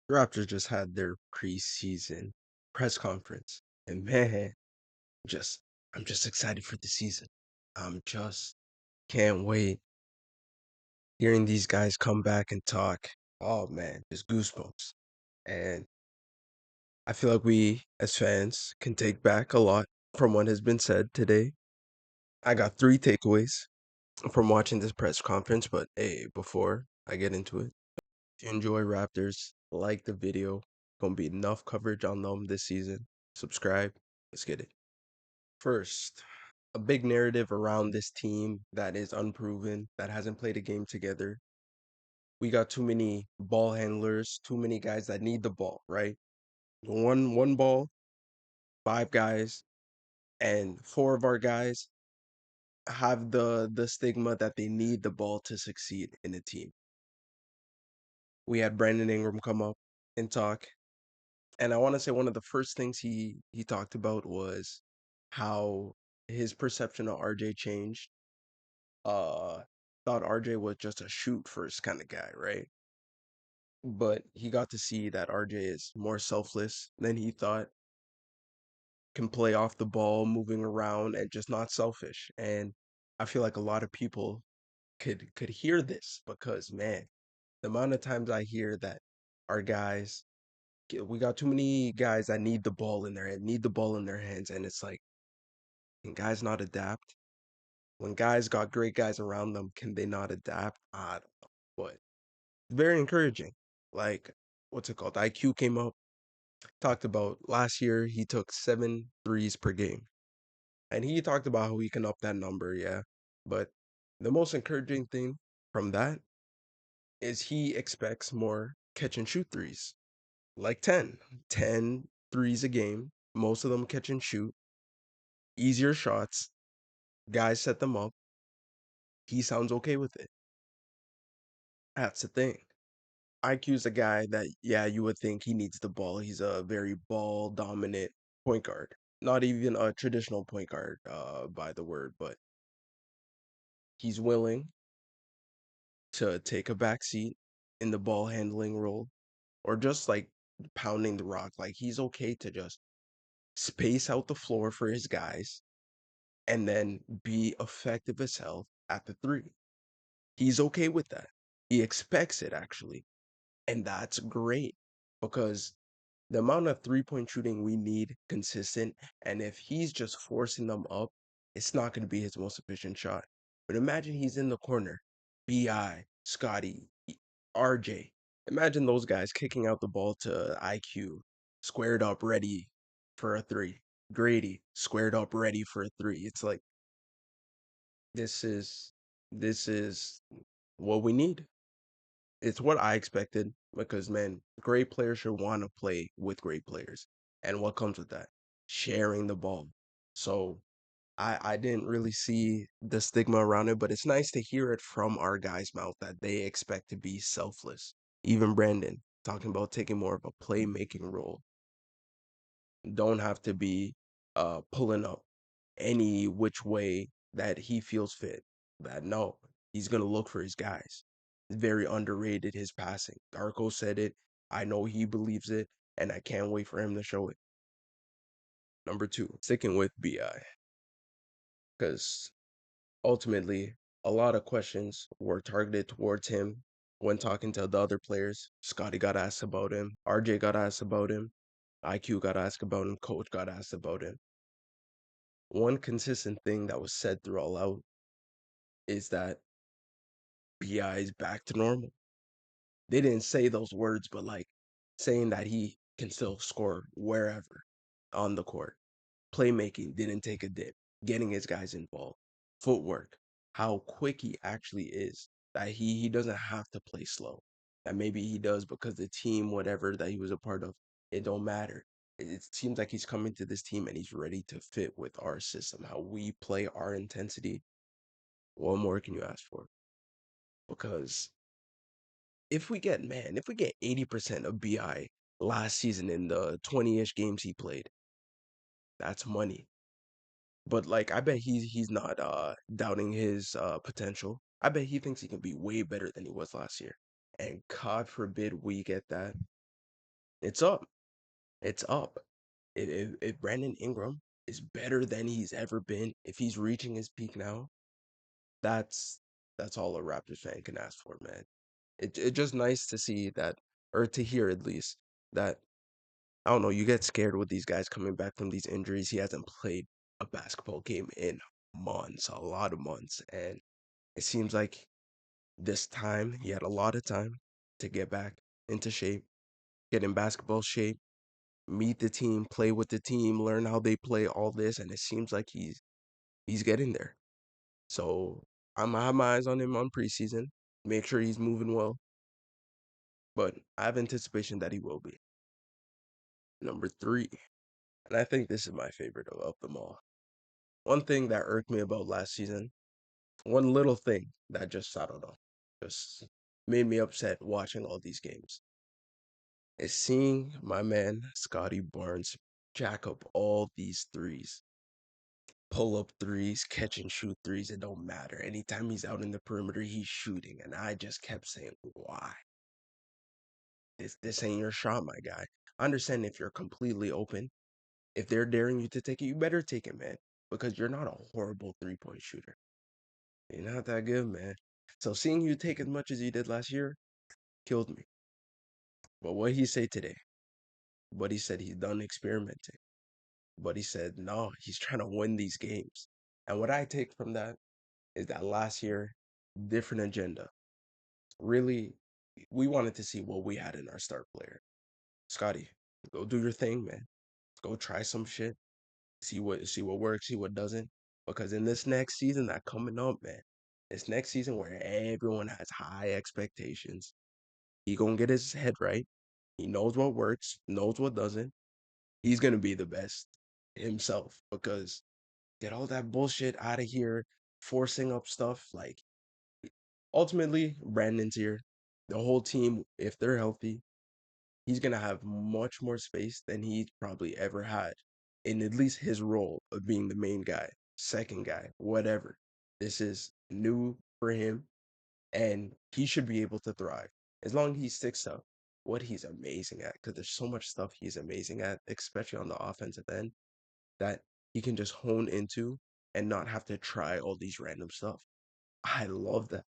The Raptors just had their preseason press conference, and man, just I'm just excited for the season. I'm just can't wait hearing these guys come back and talk. Oh man, just goosebumps. And I feel like we as fans can take back a lot from what has been said today. I got three takeaways from watching this press conference, but hey, before I get into it, if you enjoy Raptors, like the video. Gonna be enough coverage on them this season. Subscribe. Let's get it. First, a big narrative around this team that is unproven, that hasn't played a game together. We got too many ball handlers, too many guys that need the ball, right? One ball, five guys, and four of our guys have the stigma that they need the ball to succeed in a team. We had Brandon Ingram come up and talk. And I want to say one of the first things he talked about was how his perception of RJ changed. Uh Thought RJ was just a shoot first kind of guy, right? But he got to see that RJ is more selfless than he thought, can play off the ball, moving around and just not selfish. And I feel like a lot of people could hear this because man, the amount of times I hear that our guys we got too many guys that need the ball in their hand, need the ball in their hands, and it's like, can guys not adapt? When guys got great guys around them, can they not adapt? I don't know, but very encouraging. Like, what's it called? IQ came up, talked about last year he took 7 threes per game, and he talked about how he can up that number, yeah. But the most encouraging thing from that is he expects more catch and shoot threes, like 10 threes a game, most of them catch and shoot, easier shots, guys set them up. He sounds okay with it. That's the thing. IQ's a guy that, yeah, you would think he needs the ball. He's a very ball dominant point guard. Not even a traditional point guard, by the word, but he's willing to take a back seat in the ball handling role or just like pounding the rock. Like he's okay to just space out the floor for his guys and then be effective as hell at the three. He's okay with that. He expects it actually. And that's great because the amount of 3-point shooting we need consistent, and if he's just forcing them up, it's not going to be his most efficient shot. But imagine he's in the corner, Bi, Scotty, RJ. Imagine those guys kicking out the ball to IQ, squared up, ready for a three. Grady, squared up, ready for a three. It's like this is this is what we need. It's what I expected because man, great players should want to play with great players. And what comes with that? Sharing the ball. So I didn't really see the stigma around it, but it's nice to hear it from our guys' mouth that they expect to be selfless. Even Brandon talking about taking more of a playmaking role. Don't have to be pulling up any which way that he feels fit. That no, he's gonna look for his guys. It's very underrated his passing. Darko said it. I know he believes it, and I can't wait for him to show it. Number two, sticking with Bi, because ultimately a lot of questions were targeted towards him when talking to the other players. Scotty got asked about him. RJ got asked about him. IQ got asked about him. Coach got asked about him. One consistent thing that was said throughout is that Bi is back to normal. They didn't say those words, but like saying that he can still score wherever on the court. Playmaking didn't take a dip. Getting his guys involved. Footwork, how quick he actually is. That he doesn't have to play slow. That maybe he does because the team, whatever that he was a part of, it don't matter. It seems like he's coming to this team and he's ready to fit with our system, how we play, our intensity. What more can you ask for? Because if we get 80% of BI last season in the 20-ish games he played, that's money. But like I bet he's not doubting his potential. I bet he thinks he can be way better than he was last year. And God forbid we get that. It's up. It's up. If Brandon Ingram is better than he's ever been, if he's reaching his peak now, that's that's all a Raptors fan can ask for, man. It's just nice to see that, or to hear at least that. I don't know. You get scared with these guys coming back from these injuries. He hasn't played a basketball game in months, a lot of months, and it seems like this time he had a lot of time to get back into shape, get in basketball shape, meet the team, play with the team, learn how they play, all this, and it seems like he's getting there. So I have my eyes on him on preseason. Make sure he's moving well, but I have anticipation that he will be. Number three, and I think this is my favorite of them all. One thing that irked me about last season, one little thing that just, I don't know, just made me upset watching all these games, is seeing my man Scotty Barnes jack up all these threes, pull up threes, catch and shoot threes. It don't matter. Anytime he's out in the perimeter, he's shooting. And I just kept saying, why? This ain't your shot, my guy. I understand if you're completely open. If they're daring you to take it, you better take it, man. Because you're not a horrible 3-point shooter. You're not that good, man. So seeing you take as much as you did last year killed me. But what he say today? What he said, he's done experimenting. But he said, no, he's trying to win these games. And what I take from that is that last year, different agenda. Really, we wanted to see what we had in our star player. Scotty, go do your thing, man. Go try some shit. See what works, see what doesn't. Because in this next season that coming up, man, this next season where everyone has high expectations, he gonna get his head right. He knows what works, knows what doesn't. He's gonna be the best himself because get all that bullshit out of here, forcing up stuff. Like ultimately, Brandon's here. The whole team, if they're healthy, he's gonna have much more space than he probably ever had in at least his role of being the main guy, second guy, whatever. This is new for him, and he should be able to thrive as long as he sticks to what he's amazing at. Because there's so much stuff he's amazing at, especially on the offensive end, that he can just hone into and not have to try all these random stuff. I love that.